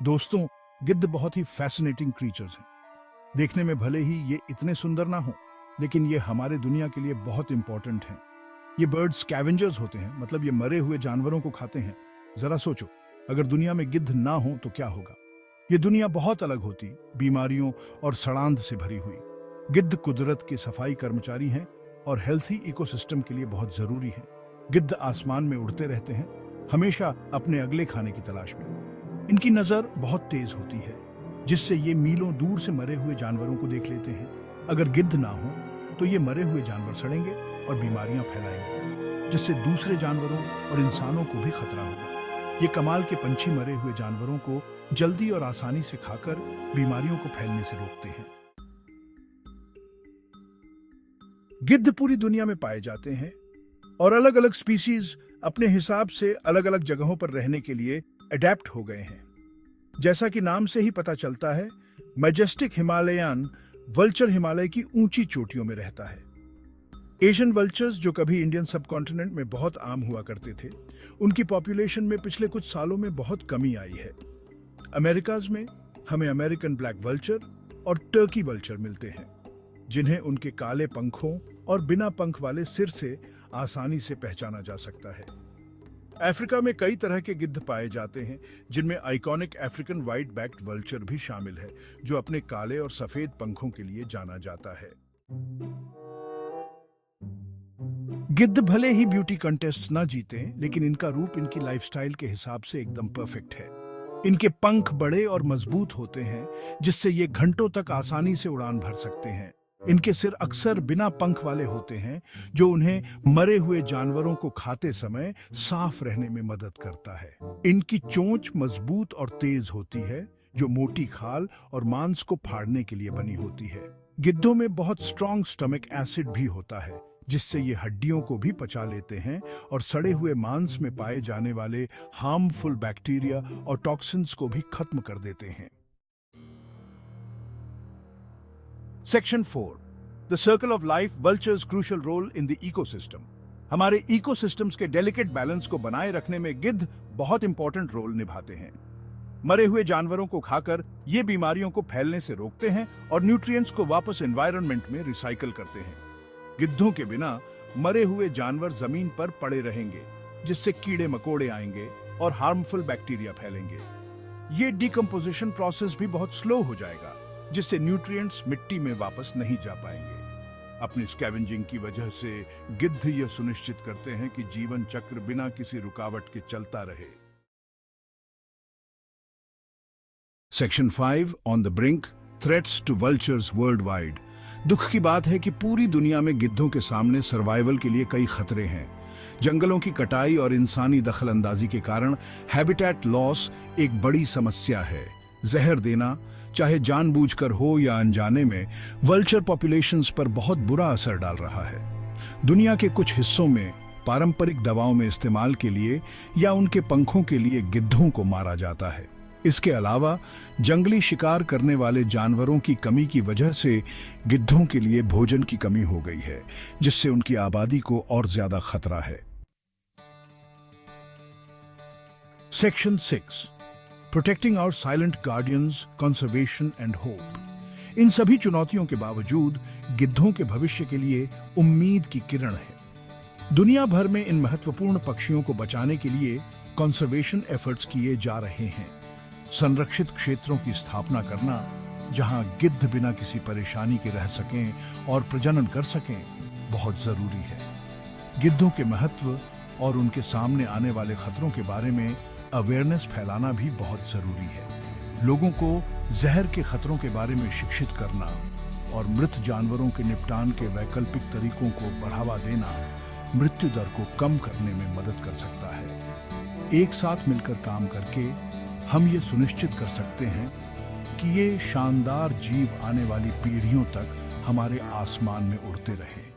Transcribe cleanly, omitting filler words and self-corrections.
दोस्तों, गिद्ध बहुत ही फैसिनेटिंग क्रीचर्स हैं। देखने में भले ही ये इतने सुंदर ना हो, लेकिन ये हमारे दुनिया के लिए बहुत इंपॉर्टेंट हैं। ये बर्ड स्कैवेंजर्स होते हैं, मतलब ये मरे हुए जानवरों को खाते हैं। जरा सोचो, अगर दुनिया में गिद्ध ना हो तो क्या होगा। ये दुनिया बहुत अलग होती, बीमारियों और सड़ांध से भरी हुई। गिद्ध कुदरत के सफाई कर्मचारी हैं और हेल्थी इकोसिस्टम के लिए बहुत जरूरी है। गिद्ध आसमान में उड़ते रहते हैं, हमेशा अपने अगले खाने की तलाश में। इनकी नजर बहुत तेज होती है, जिससे ये मीलों दूर से मरे हुए जानवरों को देख लेते हैं। अगर गिद्ध ना हो तो ये मरे हुए जानवर सड़ेंगे और बीमारियां फैलाएंगे, जिससे दूसरे जानवरों और इंसानों को भी खतरा होगा। ये कमाल के पंछी मरे हुए जानवरों को जल्दी और आसानी से खाकर बीमारियों को फैलने से रोकते हैं। गिद्ध पूरी दुनिया में पाए जाते हैं और अलग अलग स्पीसीज अपने हिसाब से अलग अलग जगहों पर रहने के लिए अडेप्ट हो गए हैं। जैसा कि नाम से ही पता चलता है, मैजेस्टिक हिमालयन वल्चर हिमालय की ऊंची चोटियों में रहता है। एशियन वल्चर्स, जो कभी इंडियन सबकॉन्टिनेंट में बहुत आम हुआ करते थे, उनकी पॉपुलेशन में पिछले कुछ सालों में बहुत कमी आई है। अमेरिकाज में हमें अमेरिकन ब्लैक वल्चर और टर्की वल्चर मिलते हैं, जिन्हें उनके काले पंखों और बिना पंख वाले सिर से आसानी से पहचाना जा सकता है। अफ्रीका में कई तरह के गिद्ध पाए जाते हैं, जिनमें iconic African white backed vulture भी शामिल है, जो अपने काले और सफेद पंखों के लिए जाना जाता है। गिद्ध भले ही ब्यूटी कंटेस्ट ना जीते, लेकिन इनका रूप इनकी लाइफस्टाइल के हिसाब से एकदम परफेक्ट है। इनके पंख बड़े और मजबूत होते हैं, जिससे ये घंटों तक आसानी से उड़ान भर सकते हैं। इनके सिर अक्सर बिना पंख वाले होते हैं, जो उन्हें मरे हुए जानवरों को खाते समय साफ रहने में मदद करता है। इनकी चोंच मजबूत और तेज होती है, जो मोटी खाल और मांस को फाड़ने के लिए बनी होती है। गिद्धों में बहुत स्ट्रॉन्ग स्टमक एसिड भी होता है, जिससे ये हड्डियों को भी पचा लेते हैं और सड़े हुए मांस में पाए जाने वाले हार्मफुल बैक्टीरिया और टॉक्सिन्स को भी खत्म कर देते हैं। Section 4. The Circle of Life Vulture's Crucial Role in the Ecosystem. हमारे इकोसिस्टम्स के डेलिकेट बैलेंस को बनाए रखने में गिद्ध बहुत इंपॉर्टेंट रोल निभाते हैं। मरे हुए जानवरों को खाकर ये बीमारियों को फैलने से रोकते हैं और न्यूट्रिएंट्स को वापस एनवायरनमेंट में रिसाइकल करते हैं। गिद्धों के बिना मरे हुए जानवर जमीन पर पड़े रहेंगे, जिससे कीड़े मकोड़े आएंगे और हार्मफुल बैक्टीरिया फैलेंगे। ये डिकम्पोजिशन प्रोसेस भी बहुत स्लो हो जाएगा, जिससे न्यूट्रिएंट्स मिट्टी में वापस नहीं जा पाएंगे। अपनी स्कैवेंजिंग की वजह से गिद्ध यह सुनिश्चित करते हैं कि जीवन चक्र बिना किसी रुकावट के चलता रहे। Section 5 on the brink, threats to vultures worldwide. दुख की बात है कि पूरी दुनिया में गिद्धों के सामने सर्वाइवल के लिए कई खतरे हैं। जंगलों की कटाई और इंसानी दखलंदाजी के कारण हैबिटेट लॉस एक बड़ी समस्या है। जहर देना, चाहे जानबूझकर हो या अनजाने में, वल्चर पॉपुलेशंस पर बहुत बुरा असर डाल रहा है। दुनिया के कुछ हिस्सों में पारंपरिक दवाओं में इस्तेमाल के लिए या उनके पंखों के लिए गिद्धों को मारा जाता है। इसके अलावा जंगली शिकार करने वाले जानवरों की कमी की वजह से गिद्धों के लिए भोजन की कमी हो गई है, जिससे उनकी आबादी को और ज्यादा खतरा है। Section 6, protecting our silent guardians, conservation and hope. इन सभी चुनौतियों के बावजूद गिद्धों के भविष्य के लिए उम्मीद की किरण है। दुनिया भर में इन महत्वपूर्ण पक्षियों को बचाने के लिए कंजर्वेशन एफर्ट्स किए जा रहे हैं। संरक्षित क्षेत्रों की स्थापना करना, जहां गिद्ध बिना किसी परेशानी के रह सकें और प्रजनन कर सकें, बहुत जरूरी है। गिद्धों के महत्व और उनके सामने आने वाले खतरों के बारे में अवेयरनेस फैलाना भी बहुत जरूरी है। लोगों को जहर के खतरों के बारे में शिक्षित करना और मृत जानवरों के निपटान के वैकल्पिक तरीकों को बढ़ावा देना मृत्यु दर को कम करने में मदद कर सकता है। एक साथ मिलकर काम करके हम ये सुनिश्चित कर सकते हैं कि ये शानदार जीव आने वाली पीढ़ियों तक हमारे आसमान में उड़ते रहें।